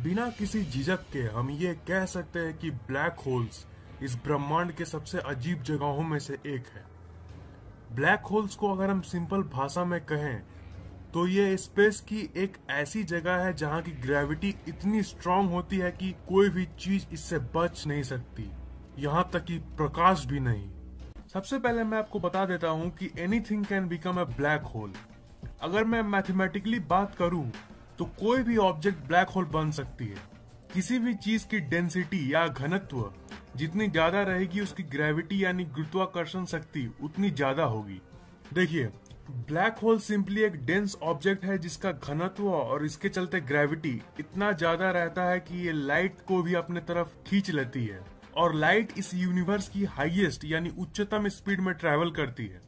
बिना किसी झिझक के हम ये कह सकते हैं कि ब्लैक होल्स इस ब्रह्मांड के सबसे अजीब जगहों में से एक है। ब्लैक होल्स को अगर हम सिंपल भाषा में कहें तो ये स्पेस की एक ऐसी जगह है जहां की ग्रेविटी इतनी स्ट्रांग होती है कि कोई भी चीज इससे बच नहीं सकती, यहाँ तक कि प्रकाश भी नहीं। सबसे पहले मैं आपको बता देता हूँ कि anything can become a black hole. अगर मैं मैथमेटिकली बात करूँ तो कोई भी ऑब्जेक्ट ब्लैक होल बन सकती है। किसी भी चीज की डेंसिटी या घनत्व जितनी ज्यादा रहेगी उसकी ग्रेविटी यानी गुरुत्वाकर्षण शक्ति उतनी ज्यादा होगी। देखिए, ब्लैक होल सिंपली एक डेंस ऑब्जेक्ट है जिसका घनत्व और इसके चलते ग्रेविटी इतना ज्यादा रहता है कि ये लाइट को भी अपने तरफ खींच लेती है, और लाइट इस यूनिवर्स की हाईएस्ट यानी उच्चतम स्पीड में ट्रैवल करती है।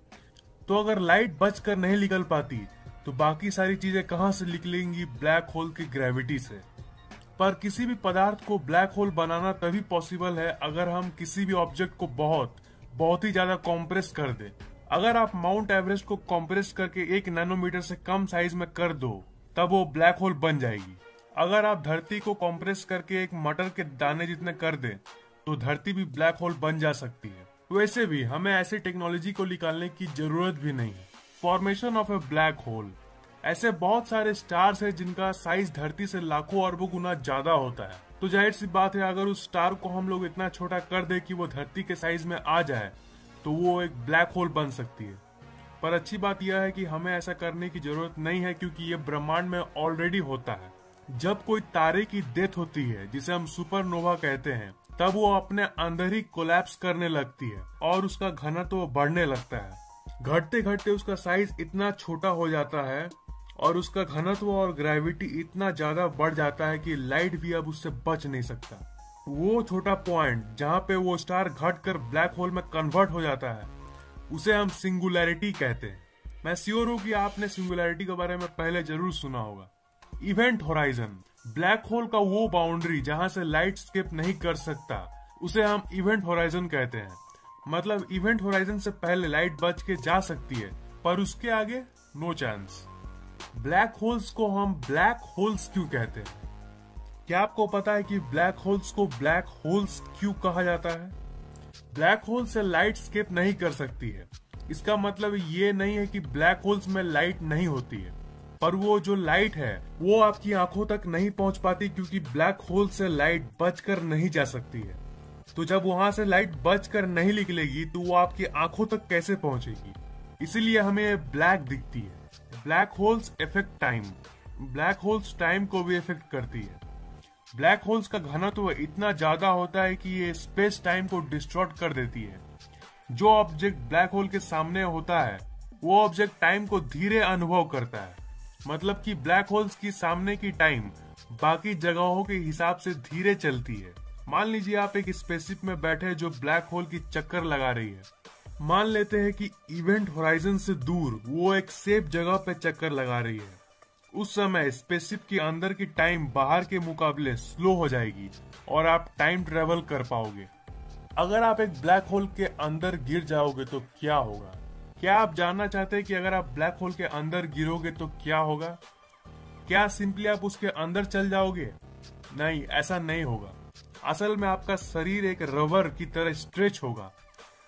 तो अगर लाइट बचकर नहीं निकल पाती तो बाकी सारी चीजें कहां से निकलेंगी? ब्लैक होल की ग्रेविटी से। पर किसी भी पदार्थ को ब्लैक होल बनाना तभी पॉसिबल है अगर हम किसी भी ऑब्जेक्ट को बहुत ही ज्यादा कॉम्प्रेस कर दे। अगर आप माउंट एवरेस्ट को कॉम्प्रेस करके 1 नैनोमीटर से कम साइज में कर दो तब वो ब्लैक होल बन जाएगी। अगर आप धरती को कॉम्प्रेस करके एक मटर के दाने जितने कर दे तो धरती भी ब्लैक होल बन जा सकती है। वैसे भी हमें ऐसी टेक्नोलॉजी को निकालने की जरूरत भी नहीं। Formation of A black hole, ऐसे बहुत सारे स्टार्स हैं जिनका साइज धरती से लाखों अरबों गुना ज्यादा होता है। तो जाहिर सी बात है अगर उस स्टार को हम लोग इतना छोटा कर दे कि वो धरती के साइज में आ जाए तो वो एक ब्लैक होल बन सकती है। पर अच्छी बात यह है कि हमें ऐसा करने की जरूरत नहीं है क्योंकि ये ब्रह्मांड में ऑलरेडी होता है। जब कोई तारे की डेथ होती है जिसे हम सुपरनोवा कहते हैं, तब वो अपने अंदर ही कोलैप्स करने लगती है और उसका घनत्व बढ़ने लगता है। घटते घटते उसका साइज इतना छोटा हो जाता है और उसका घनत्व और ग्रेविटी इतना ज्यादा बढ़ जाता है कि लाइट भी अब उससे बच नहीं सकता। वो छोटा पॉइंट जहाँ पे वो स्टार घटकर ब्लैक होल में कन्वर्ट हो जाता है उसे हम सिंगुलैरिटी कहते हैं। मैं श्योर हूँ कि आपने सिंगुलैरिटी के बारे में पहले जरूर सुना होगा। इवेंट होराइजन, ब्लैक होल का वो बाउंड्री जहाँ से लाइट स्केप नहीं कर सकता, उसे हम इवेंट होराइजन कहते हैं। मतलब इवेंट होराइजन से पहले लाइट बच के जा सकती है पर उसके आगे नो चांस। ब्लैक होल्स को हम ब्लैक होल्स क्यों कहते हैं? क्या आपको पता है कि ब्लैक होल्स को ब्लैक होल्स क्यों कहा जाता है? ब्लैक होल से लाइट स्केप नहीं कर सकती है, इसका मतलब ये नहीं है कि ब्लैक होल्स में लाइट नहीं होती है, पर वो जो लाइट है वो आपकी आंखों तक नहीं पहुंच पाती क्योंकि ब्लैक होल से लाइट बचकर नहीं जा सकती है। तो जब वहां से लाइट बचकर नहीं निकलेगी तो वो आपकी आंखों तक कैसे पहुंचेगी? इसीलिए हमें ब्लैक दिखती है। Black holes effect time, black holes time को भी इफेक्ट करती है। ब्लैक होल्स का घनत्व इतना ज्यादा होता है कि ये स्पेस टाइम को डिस्टॉर्ट कर देती है। जो ऑब्जेक्ट ब्लैक होल के सामने होता है वो ऑब्जेक्ट टाइम को धीरे अनुभव करता है। मतलब कि ब्लैक होल्स की सामने की टाइम बाकी जगहों के हिसाब से धीरे चलती है। मान लीजिए आप एक स्पेसशिप में बैठे जो ब्लैक होल की चक्कर लगा रही है। मान लेते हैं कि इवेंट होराइजन से दूर वो एक सेफ जगह पे चक्कर लगा रही है। उस समय स्पेसशिप के अंदर की टाइम बाहर के मुकाबले स्लो हो जाएगी और आप टाइम ट्रेवल कर पाओगे। अगर आप एक ब्लैक होल के अंदर गिर जाओगे तो क्या होगा? क्या आप जानना चाहते हैं कि अगर आप ब्लैक होल के अंदर गिरोगे तो क्या होगा? क्या सिंपली आप उसके अंदर चल जाओगे? नहीं, ऐसा नहीं होगा। असल में आपका शरीर एक रबर की तरह स्ट्रेच होगा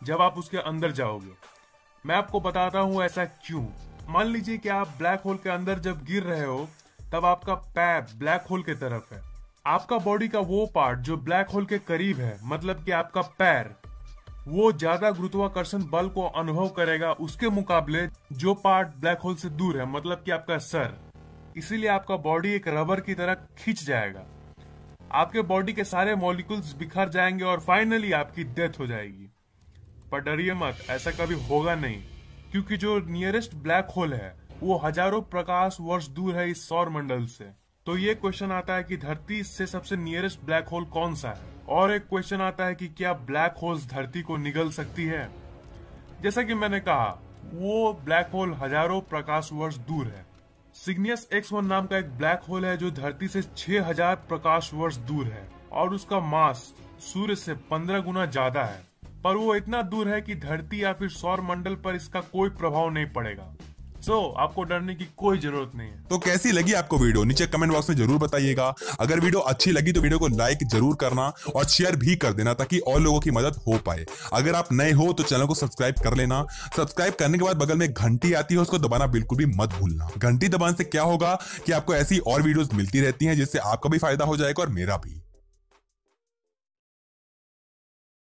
जब आप उसके अंदर जाओगे। मैं आपको बताता हूँ ऐसा क्यों। मान लीजिए कि आप ब्लैक होल के अंदर जब गिर रहे हो तब आपका पैर ब्लैक होल के तरफ है। आपका बॉडी का वो पार्ट जो ब्लैक होल के करीब है, मतलब कि आपका पैर, वो ज्यादा गुरुत्वाकर्षण बल को अनुभव करेगा उसके मुकाबले जो पार्ट ब्लैक होल से दूर है, मतलब कि आपका सर। इसीलिए आपका बॉडी एक रबर की तरह खिंच जाएगा। आपके बॉडी के सारे मॉलिक्यूल्स बिखर जाएंगे और फाइनली आपकी डेथ हो जाएगी। पर डरिए मत, ऐसा कभी होगा नहीं, क्योंकि जो नियरेस्ट ब्लैक होल है वो हजारों प्रकाश वर्ष दूर है इस सौर मंडल से। तो ये क्वेश्चन आता है कि धरती से सबसे नियरेस्ट ब्लैक होल कौन सा है? और एक क्वेश्चन आता है कि क्या ब्लैक होल्स धरती को निगल सकती है? जैसा कि मैंने कहा, वो ब्लैक होल हजारों प्रकाश वर्ष दूर है। सिग्नियस X1 नाम का एक ब्लैक होल है जो धरती से 6000 प्रकाश वर्ष दूर है और उसका मास सूर्य से 15 गुना ज्यादा है। पर वो इतना दूर है कि धरती या फिर सौर मंडल पर इसका कोई प्रभाव नहीं पड़ेगा। सो आपको डरने की कोई जरूरत नहीं है। तो कैसी लगी आपको वीडियो नीचे कमेंट बॉक्स में जरूर बताइएगा। अगर वीडियो अच्छी लगी तो वीडियो को लाइक जरूर करना और शेयर भी कर देना ताकि और लोगों की मदद हो पाए। अगर आप नए हो तो चैनल को सब्सक्राइब कर लेना। सब्सक्राइब करने के बाद बगल में घंटी आती है, उसको दबाना बिल्कुल भी मत भूलना। घंटी दबाने से क्या होगा कि आपको ऐसी और वीडियोस मिलती रहती हैं जिससे आपका भी फायदा हो जाएगा और मेरा भी।